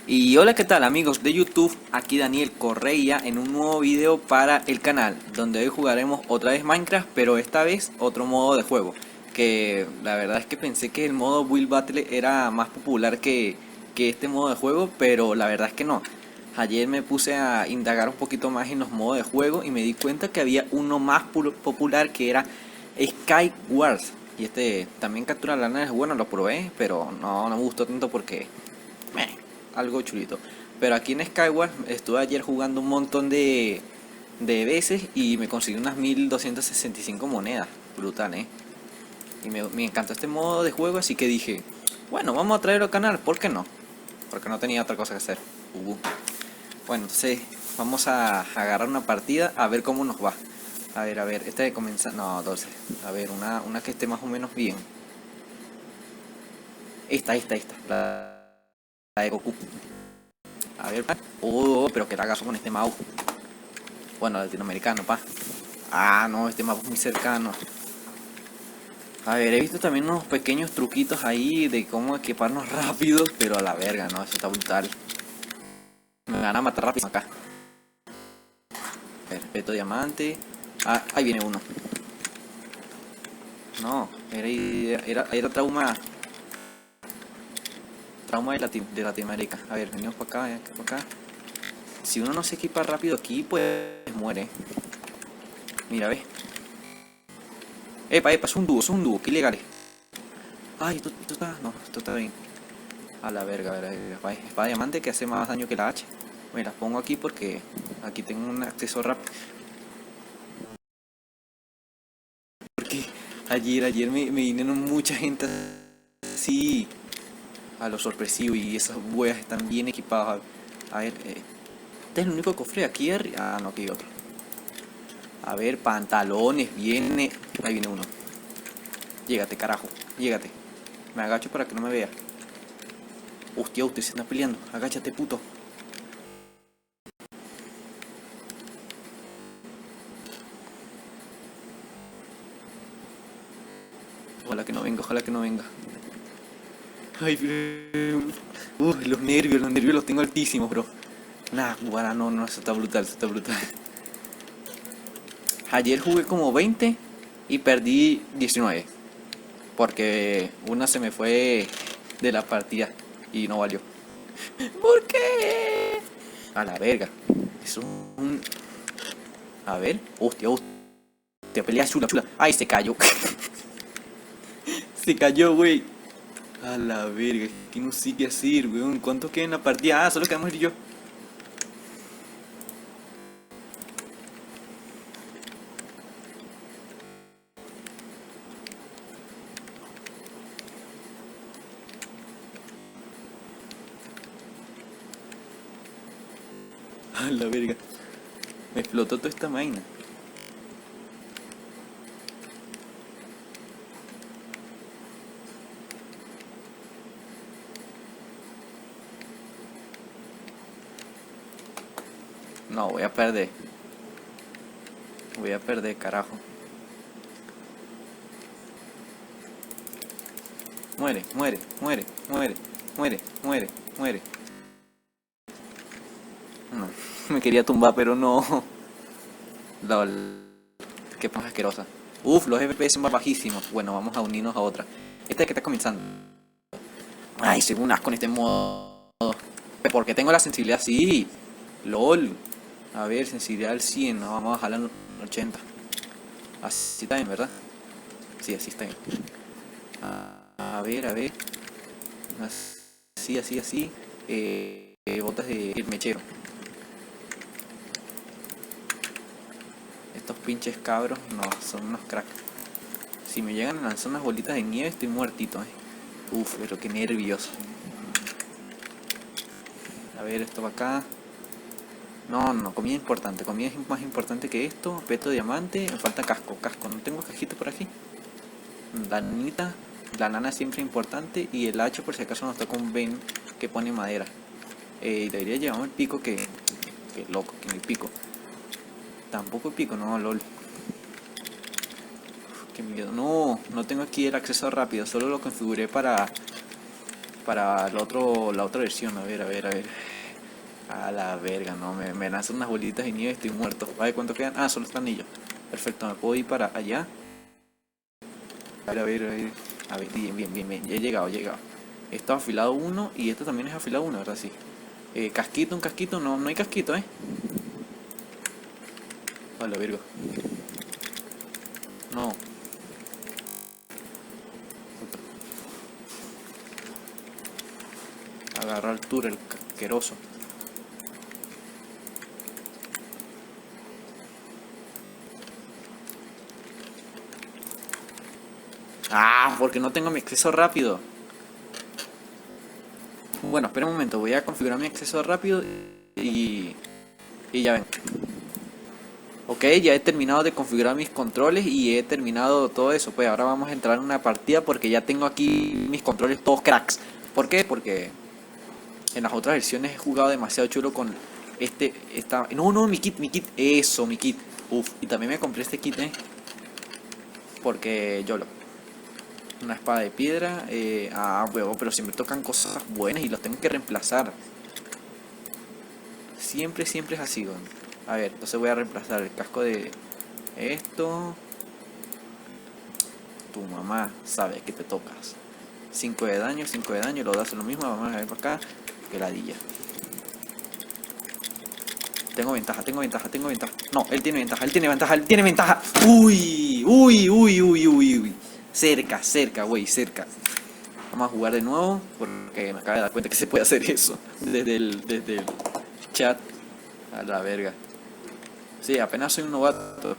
Y hola, ¿qué tal amigos de YouTube? Aquí Daniel Correia en un nuevo video para el canal, donde hoy jugaremos otra vez Minecraft, pero esta vez otro modo de juego. Que la verdad es que pensé que el modo Build Battle era más popular que este modo de juego, pero la verdad es que no. Ayer me puse a indagar un poquito más en los modos de juego y me di cuenta que había uno más popular que era Sky Wars. Y este también captura lana, es bueno, lo probé, pero no me gustó tanto porque meh, algo chulito. Pero aquí en Skyward estuve ayer jugando un montón de veces y me conseguí unas 1265 monedas. Brutal, ¿eh? Y me encantó este modo de juego, así que dije, bueno, vamos a traerlo al canal, ¿por qué no? Porque no tenía otra cosa que hacer. Bueno, entonces vamos a agarrar una partida a ver cómo nos va. A ver, esta de comenzar... No, 12. A ver, una que esté más o menos bien. Esta. La de Goku. A ver, pero que lagazo con este mouse. Bueno, latinoamericano, pa. Ah, no, este mapa es muy cercano. A ver, he visto también unos pequeños truquitos ahí de cómo equiparnos rápido, pero a la verga, no, eso está brutal. Me van a matar rápido acá. Perfecto, diamante. Ah, ahí viene uno. No, era trauma. Trauma de Latinoamérica. A ver, venimos para acá. Si uno no se equipa rápido aquí, pues muere. Mira, ve. Epa, es un dúo, qué ilegal. Ay, esto está. No, esto está bien. A la verga, espada diamante que hace más daño que la hacha. Me las pongo aquí porque aquí tengo un acceso rápido. Porque ayer me vinieron mucha gente así a lo sorpresivo y esas weas están bien equipadas. A ver, este es el único cofre aquí arriba. Ah, no, aquí hay otro. A ver, pantalones, viene. Ahí viene uno. Llégate, carajo, llégate. Me agacho para que no me vea. Hostia, usted se está peleando. Agáchate, puto. Ojalá que no venga, ojalá que no venga. Ay, los nervios los tengo altísimos, bro. Nah, guara, no, eso está brutal, eso está brutal. Ayer jugué como 20 y perdí 19. Porque una se me fue de la partida y no valió. ¿Por qué? A la verga. Es un... A ver. Hostia. Pelea chula. Ay, se cayó. Se cayó, güey. A la verga. Que no sé qué hacer, weón. ¿Cuánto queda en la partida? Ah, solo quedamos él y yo. A la verga. Me explotó toda esta vaina. No, voy a perder. Voy a perder, carajo. Muere. No, me quería tumbar, pero no. LOL. Qué paja asquerosa. Uf, los FPS son más bajísimos. Bueno, vamos a unirnos a otra. Esta es que está comenzando. Ay, según un asco en este modo. Porque tengo la sensibilidad así. LOL. A ver, sensibilidad al 100. No, vamos a bajarla al 80. Así está bien, ¿verdad? Sí, así está bien. A ver. Así. Botas de el mechero. Estos pinches cabros, no, son unos cracks. Si me llegan a lanzar unas bolitas de nieve, estoy muertito, Uf, pero qué nervioso. A ver, esto va acá. No, comida importante. Comida es más importante que esto. Peto de diamante. Me falta casco. No tengo cajito por aquí. Lanita. La lana siempre importante. Y el hacha por si acaso nos toca un Ben que pone madera. Debería llevarme el pico que loco, que el pico. Tampoco el pico, no, lol. Uf, qué miedo. No tengo aquí el acceso rápido. Solo lo configuré para para la otra versión. A ver, a ver, a ver. A la verga, no, me lanzan unas bolitas de nieve, estoy muerto. ¿Vale cuánto quedan? Ah, solo están anillos. Perfecto, me puedo ir para allá. A ver, a ver, a ver. A ver, bien, bien, bien, bien. Ya he llegado, he llegado. Esto es afilado 1 y esto también es afilado 1, ¿verdad? Sí. Casquito, un casquito, no, no hay casquito, Vale, virgo. No. Agarra altura el casqueroso. Ah, porque no tengo mi acceso rápido. Bueno, espera un momento, voy a configurar mi acceso rápido y ya ven. Ok, ya he terminado de configurar mis controles y he terminado todo eso. Pues ahora vamos a entrar en una partida porque ya tengo aquí mis controles todos cracks. ¿Por qué? Porque en las otras versiones he jugado demasiado chulo con No, mi kit. Eso, mi kit. Uf, y también me compré este kit, porque una espada de piedra. Huevo, pero siempre tocan cosas buenas y los tengo que reemplazar. Siempre es así, ¿no? A ver, entonces voy a reemplazar el casco de esto. Tu mamá sabe que te tocas. 5 de daño, lo das lo mismo. Vamos a ver por acá. Que ladilla. Tengo ventaja. No, él tiene ventaja. Uy. Cerca, güey, cerca. Vamos a jugar de nuevo porque me acabo de dar cuenta que se puede hacer eso desde el chat. A la verga. Sí, apenas soy un novato.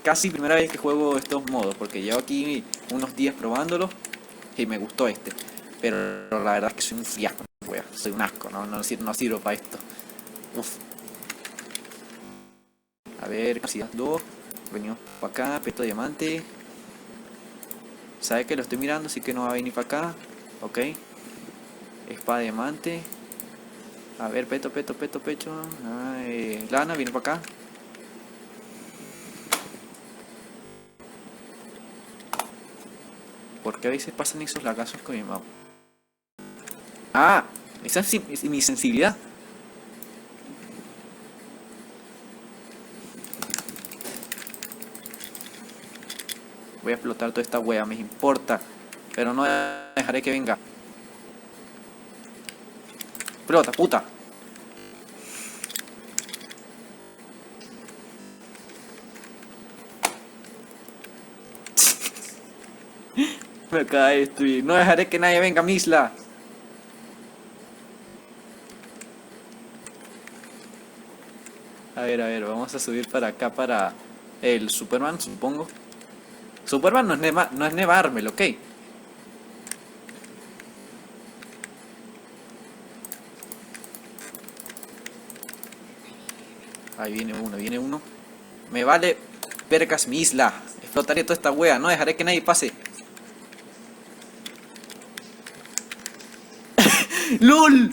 Casi primera vez que juego estos modos, porque llevo aquí unos días probándolo y me gustó este. Pero la verdad es que soy un fiasco, wea. Soy un asco, no sirvo para esto. Uf. A ver, capacidad 2. Venimos para acá, peto diamante. Sabe que lo estoy mirando, así que no va a venir para acá. Ok. Espada diamante. A ver, pecho. Lana, viene para acá. Porque a veces pasan esos lagazos con mi mouse. Ah, esa es mi sensibilidad. Voy a explotar toda esta wea, me importa. Pero no dejaré que venga. Explota, puta. Me acaba de destruir. No dejaré que nadie venga a mi isla. A ver, vamos a subir para acá para el Superman, supongo. Superman no es nevármelo, ok. Ahí viene uno. Me vale vergas mi isla. Explotaré toda esta wea, no dejaré que nadie pase. ¡LOL!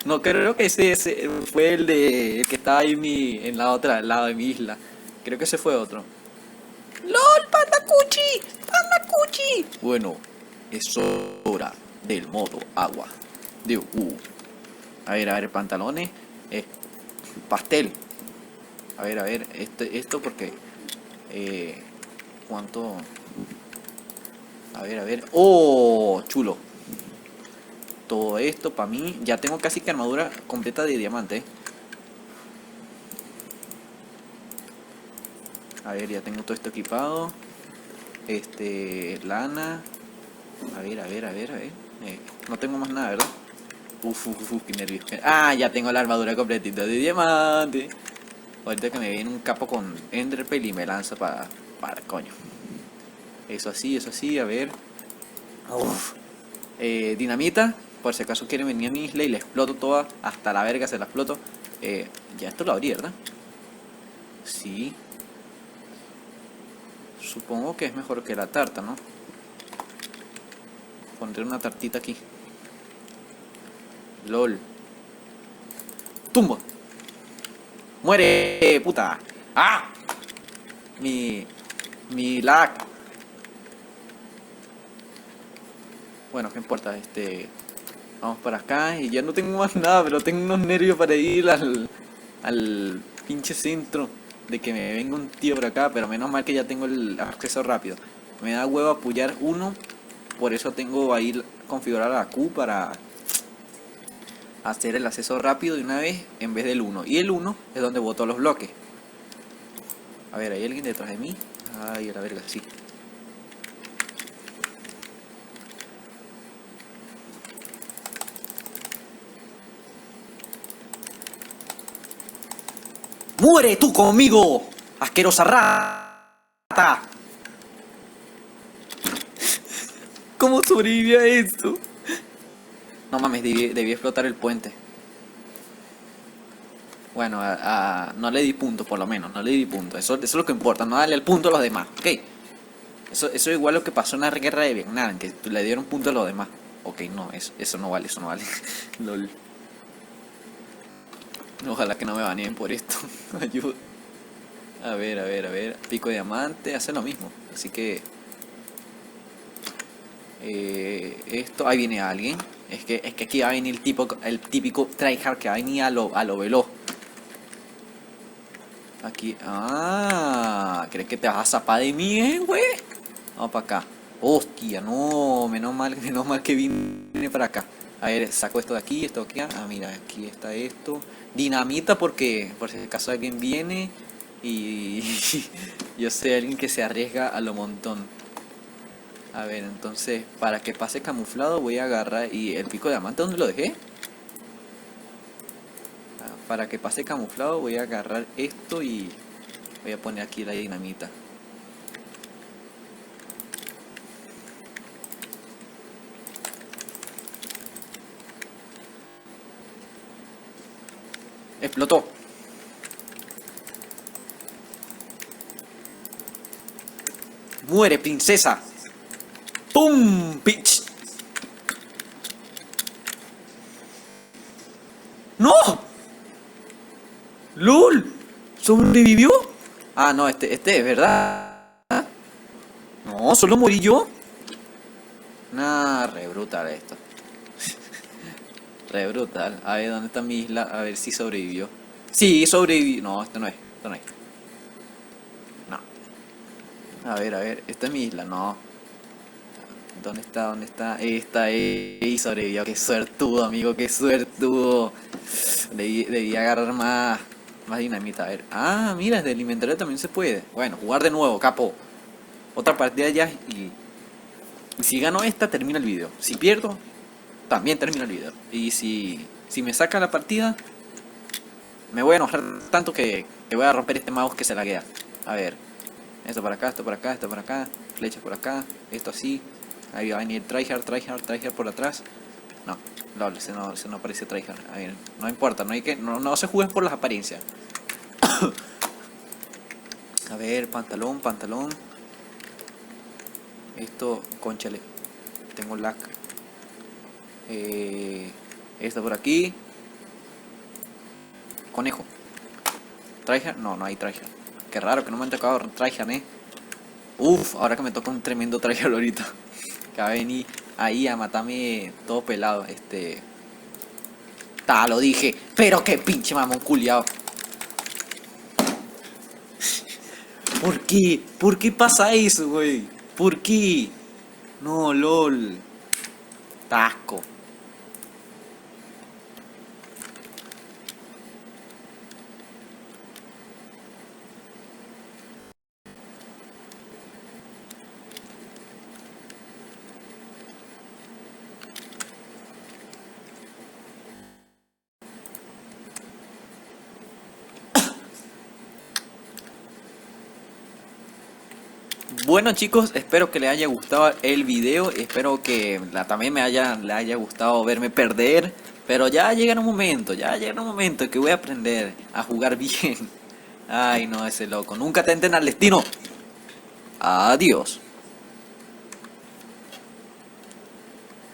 No, creo que ese fue el que estaba ahí en la otra, al lado de mi isla. Creo que ese fue otro. ¡LOL, Panda Cuchi! Bueno, es hora del modo agua. A ver, pantalones. Pastel. A ver, esto porque... ¿Cuánto? A ver. ¡Oh! Chulo. Todo esto para mí. Ya tengo casi que armadura completa de diamante. A ver, ya tengo todo esto equipado. Lana. A ver. No tengo más nada, ¿verdad? Uf, qué nervios. Ah, ya tengo la armadura completita de diamante. Ahorita que me viene un capo con Enderpearl y me lanza para coño. Eso así, a ver. Uf. Dinamita, por si acaso quieren venir a mi isla y la exploto toda. Hasta la verga se la exploto. Ya esto lo abrí, ¿verdad? Sí. Supongo que es mejor que la tarta, ¿no? Pondré una tartita aquí. LOL. ¡Tumba! ¡Muere, puta! ¡Ah! Mi lag. Bueno, qué importa, vamos para acá y ya no tengo más nada, pero tengo unos nervios para ir al pinche centro. De que me venga un tío por acá, pero menos mal que ya tengo el acceso rápido. Me da huevo apoyar uno, por eso tengo ahí configurada la Q para hacer el acceso rápido de una vez en vez del 1. Y el 1 es donde boto los bloques. A ver, ¿hay alguien detrás de mí? Ay, a la verga, sí. ¡Muere tú conmigo! ¡Asquerosa rata! ¿Cómo sobreviví a esto? No mames, debí explotar el puente. Bueno, no le di punto, por lo menos, no le di punto. Eso es lo que importa, no darle el punto a los demás, ¿ok? Eso es igual lo que pasó en la guerra de Vietnam, que le dieron punto a los demás. Ok, no, eso no vale, eso no vale. Lol. Ojalá que no me baneen por esto. Ayuda. A ver, a ver, a ver. Pico de diamante hace lo mismo. Así que... esto... Ahí viene alguien. Es que aquí va a venir el típico tryhard que va a venir a lo veloz. Aquí... Ah, ¿crees que te vas a zapar de mí, güey? Vamos para acá. Hostia, no, menos mal que vine para acá. A ver, saco esto de aquí, esto de aquí. Ah, mira, aquí está esto. Dinamita porque por si acaso alguien viene y yo soy alguien que se arriesga a lo montón. A ver, entonces, para que pase camuflado voy a agarrar y el pico de diamante, ¿dónde lo dejé? Para que pase camuflado voy a agarrar esto y voy a poner aquí la dinamita. Explotó. Muere, princesa. ¡Pum! ¡Pitch! ¡No! ¡Lol! ¿Sobrevivió? Ah, no, este es verdad. No, solo morí yo. Nah, re brutal esto. Re brutal. A ver, ¿dónde está mi isla? A ver si sobrevivió. Sí, sobrevivió. No, esto no es. Esto no es. No. A ver. Esta es mi isla. No. ¿Dónde está? ¿Dónde está? Esta es. Y sobrevivió. Qué suertudo, amigo. Qué suertudo. Debí agarrar más dinamita. A ver. Ah, mira, desde el inventario también se puede. Bueno, jugar de nuevo, capo. Otra partida ya y si gano esta, termina el video. Si pierdo, también termina el video. Y si me saca la partida, me voy a enojar tanto que voy a romper este mouse que se laguea. A ver, esto para acá, esto para acá, esto para acá, flechas por acá, esto así. Ahí va a venir tryhard por atrás. No, lol, se no aparece tryhard. A ver, no importa, no se jueguen por las apariencias. A ver, pantalón. Esto, conchale, tengo lag. Esto por aquí. Conejo. ¿Tryhard? No hay tryhard. Qué raro que no me han tocado tryhard, Uf, ahora que me toca un tremendo tryhard ahorita. Que va a venir ahí a matarme todo pelado. Lo dije. Pero qué pinche mamón culiao. ¿Por qué? ¿Por qué pasa eso, güey? ¿Por qué? No, lol. Tasco. Bueno chicos, espero que les haya gustado el video, espero que también le haya gustado verme perder, pero ya llega un momento que voy a aprender a jugar bien. Ay no, ese loco, nunca tenten al destino. Adiós.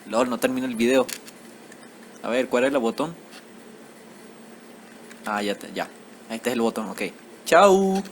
LOL, no termina el video. A ver, ¿cuál es el botón? Ah, ya. Este es el botón, ok. Chao.